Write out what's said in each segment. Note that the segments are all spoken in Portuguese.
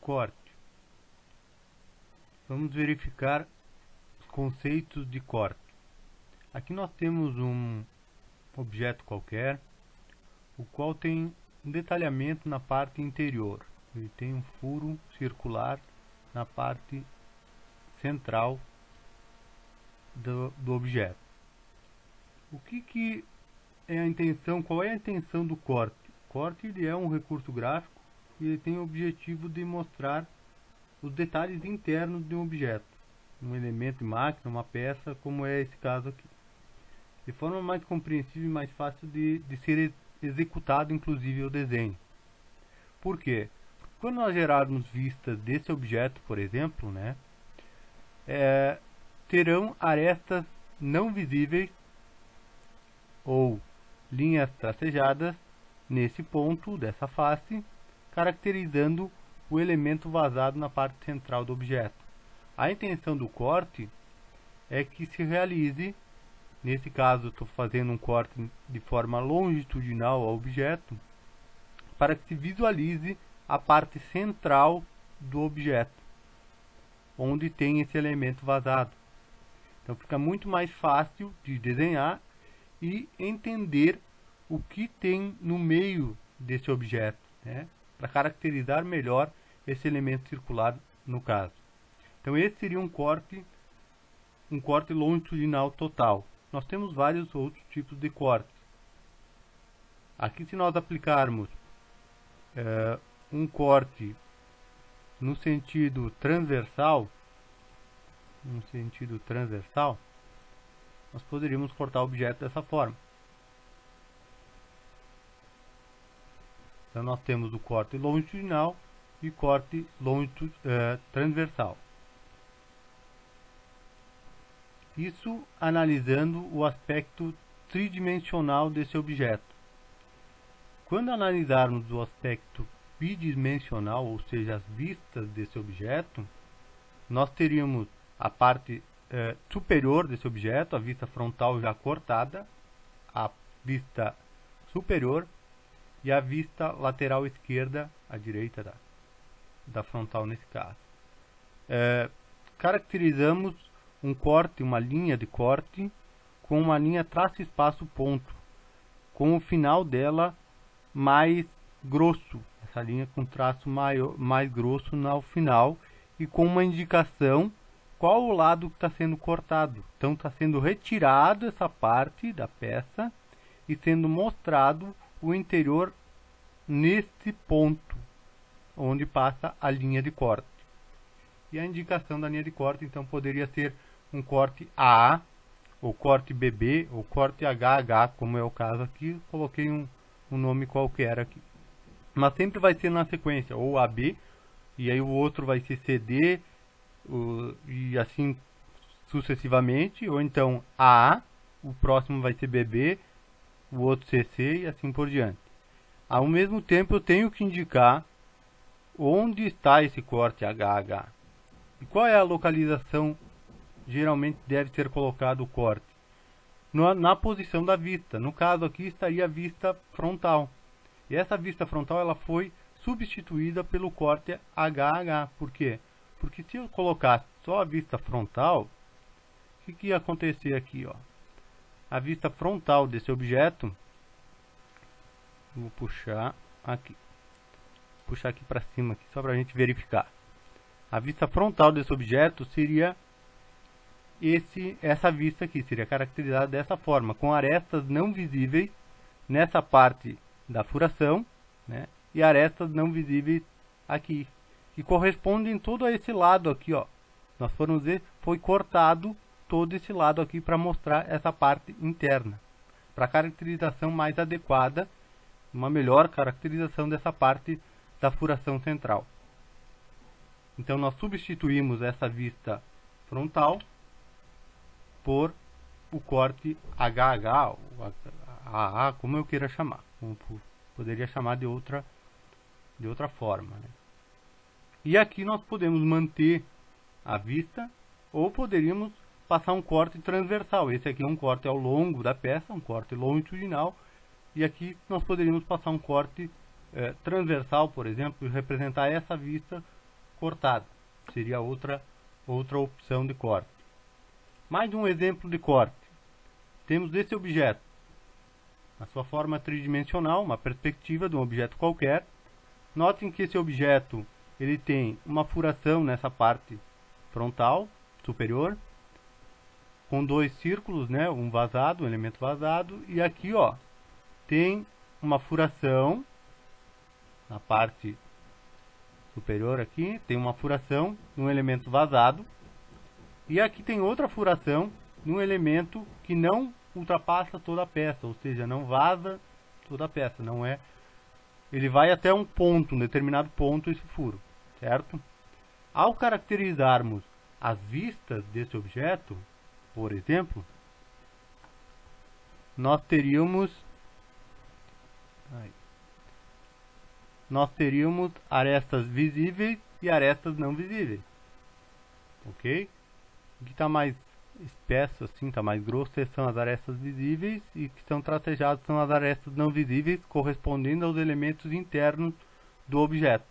corte. Vamos verificar os conceitos de corte. Aqui nós temos um objeto qualquer, o qual tem um detalhamento na parte interior. Ele tem um furo circular na parte central do objeto. O que é a intenção? Qual é a intenção do corte? O corte ele é um recurso gráfico e ele tem o objetivo de mostrar os detalhes internos de um objeto, um elemento de máquina, uma peça, como é esse caso aqui, de forma mais compreensível e mais fácil de ser executado, inclusive o desenho. Por quê? Quando nós gerarmos vistas desse objeto, por exemplo, terão arestas não visíveis ou linhas tracejadas nesse ponto dessa face, caracterizando o elemento vazado na parte central do objeto. A intenção do corte é que se realize, nesse caso estou fazendo um corte de forma longitudinal ao objeto, para que se visualize a parte central do objeto, onde tem esse elemento vazado. Então fica muito mais fácil de desenhar e entender o que tem no meio desse objeto, para caracterizar melhor esse elemento circular no caso. Então esse seria um corte longitudinal total. Nós temos vários outros tipos de cortes. Aqui, se nós aplicarmos um corte no sentido transversal, nós poderíamos cortar o objeto dessa forma. Então nós temos o corte longitudinal e corte transversal. Isso analisando o aspecto tridimensional desse objeto. Quando analisarmos o aspecto bidimensional, ou seja, as vistas desse objeto, nós teríamos a parte superior desse objeto, a vista frontal já cortada, a vista superior e a vista lateral esquerda, à direita da frontal nesse caso. Caracterizamos um corte, uma linha de corte, com uma linha traço espaço ponto, com o final dela mais grosso, essa linha com traço mais grosso no final, e com uma indicação qual o lado que está sendo cortado. Então está sendo retirado essa parte da peça e sendo mostrado o interior neste ponto onde passa a linha de corte. E a indicação da linha de corte então poderia ser um corte AA, ou corte BB, ou corte HH, como é o caso aqui. Coloquei um nome qualquer aqui, mas sempre vai ser na sequência, ou AB, e aí o outro vai ser CD, e assim sucessivamente, ou então AA, o próximo vai ser BB, o outro CC, e assim por diante. Ao mesmo tempo eu tenho que indicar onde está esse corte HH, e qual é a localização geralmente deve ser colocado o corte. Na posição da vista. No caso aqui estaria a vista frontal. E essa vista frontal ela foi substituída pelo corte HH. Por quê? Porque se eu colocasse só a vista frontal, o que ia acontecer aqui? A vista frontal desse objeto, vou puxar aqui. Puxar aqui para cima, aqui, só para a gente verificar. A vista frontal desse objeto seria essa vista aqui, seria caracterizada dessa forma, com arestas não visíveis nessa parte da furação, e arestas não visíveis aqui, que correspondem todo a esse lado aqui, Nós formos ver, foi cortado todo esse lado aqui para mostrar essa parte interna, para caracterização mais adequada, uma melhor caracterização dessa parte da furação central. Então nós substituímos essa vista frontal por o corte HH, ou AA, como eu queira chamar. Poderia chamar de outra forma. E aqui nós podemos manter a vista, ou poderíamos passar um corte transversal. Esse aqui é um corte ao longo da peça, um corte longitudinal. E aqui nós poderíamos passar um corte transversal, por exemplo, e representar essa vista cortada. Seria outra opção de corte. Mais um exemplo de corte. Temos esse objeto. Na sua forma tridimensional, uma perspectiva de um objeto qualquer. Notem que esse objeto ele tem uma furação nessa parte frontal superior, com dois círculos, né? Um vazado, um elemento vazado, e aqui, ó, tem uma furação na parte superior aqui, tem uma furação num elemento vazado, e aqui tem outra furação num elemento que não ultrapassa toda a peça, ou seja, não vaza toda a peça, não é, ele vai até um ponto, um determinado ponto esse furo, certo? Ao caracterizarmos as vistas desse objeto, por exemplo, nós teríamos arestas visíveis e arestas não visíveis, ok? O que está mais espesso, assim, está mais grosso, são as arestas visíveis, e que estão tracejadas são as arestas não visíveis, correspondendo aos elementos internos do objeto.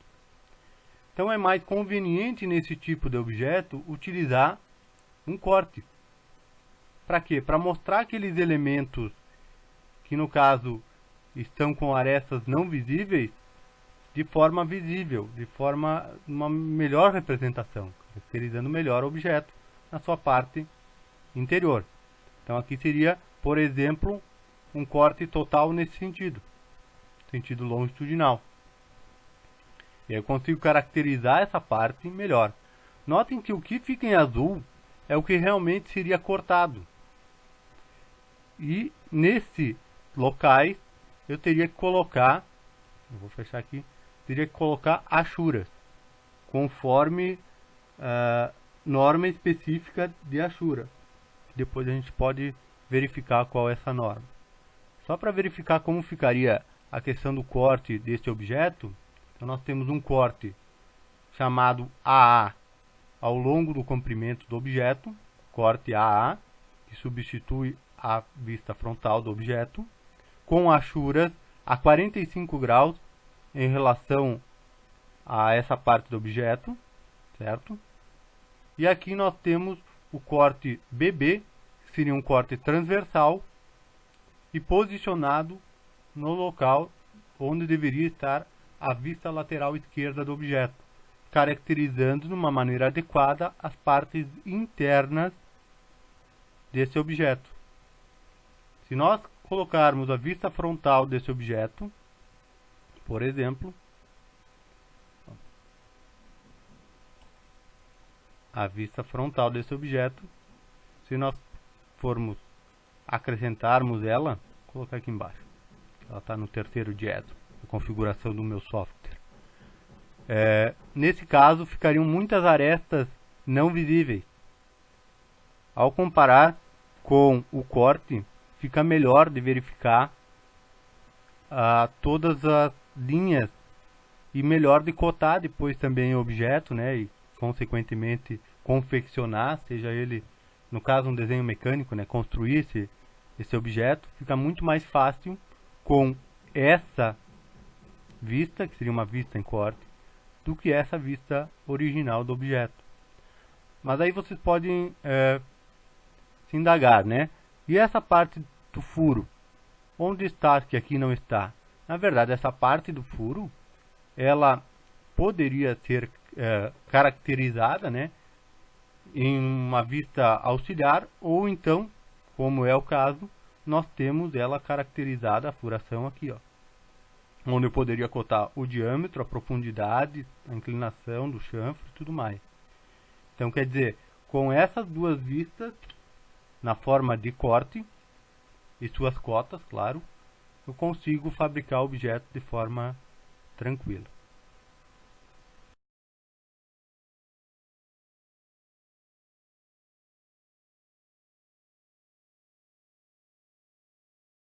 Então é mais conveniente nesse tipo de objeto utilizar um corte. Para quê? Para mostrar aqueles elementos que no caso estão com arestas não visíveis de forma visível, de forma uma melhor representação, caracterizando melhor o objeto na sua parte interior. Então aqui seria, por exemplo, um corte total nesse sentido longitudinal. E aí eu consigo caracterizar essa parte melhor. Notem que o que fica em azul é o que realmente seria cortado. E nesse locais eu teria que colocar, eu vou fechar aqui, teria que colocar achuras, conforme norma específica de achura. Depois a gente pode verificar qual é essa norma. Só para verificar como ficaria a questão do corte deste objeto, então nós temos um corte chamado AA ao longo do comprimento do objeto, corte AA, que substitui a vista frontal do objeto, com achuras a 45 graus em relação a essa parte do objeto, certo? E aqui nós temos o corte BB, que seria um corte transversal e posicionado no local onde deveria estar a vista lateral esquerda do objeto, caracterizando de uma maneira adequada as partes internas desse objeto. Se nós colocarmos a vista frontal desse objeto, por exemplo, a vista frontal desse objeto, se nós formos acrescentarmos ela, vou colocar aqui embaixo, ela está no terceiro diedro, a configuração do meu software. Nesse caso, ficariam muitas arestas não visíveis. Ao comparar com o corte, fica melhor de verificar todas as linhas e melhor de cotar depois também o objeto, né, e consequentemente confeccionar, seja ele, no caso, um desenho mecânico, né, construir esse objeto, fica muito mais fácil com essa vista, que seria uma vista em corte, do que essa vista original do objeto. Mas aí vocês podem se indagar, né? E essa parte do furo? Onde está que aqui não está? Na verdade, essa parte do furo, ela poderia ser caracterizada, né, em uma vista auxiliar, ou então, como é o caso, nós temos ela caracterizada, a furação aqui, ó, onde eu poderia cotar o diâmetro, a profundidade, a inclinação do chanfro e tudo mais. Então, quer dizer, com essas duas vistas, na forma de corte, e suas cotas, claro, eu consigo fabricar o objeto de forma tranquila.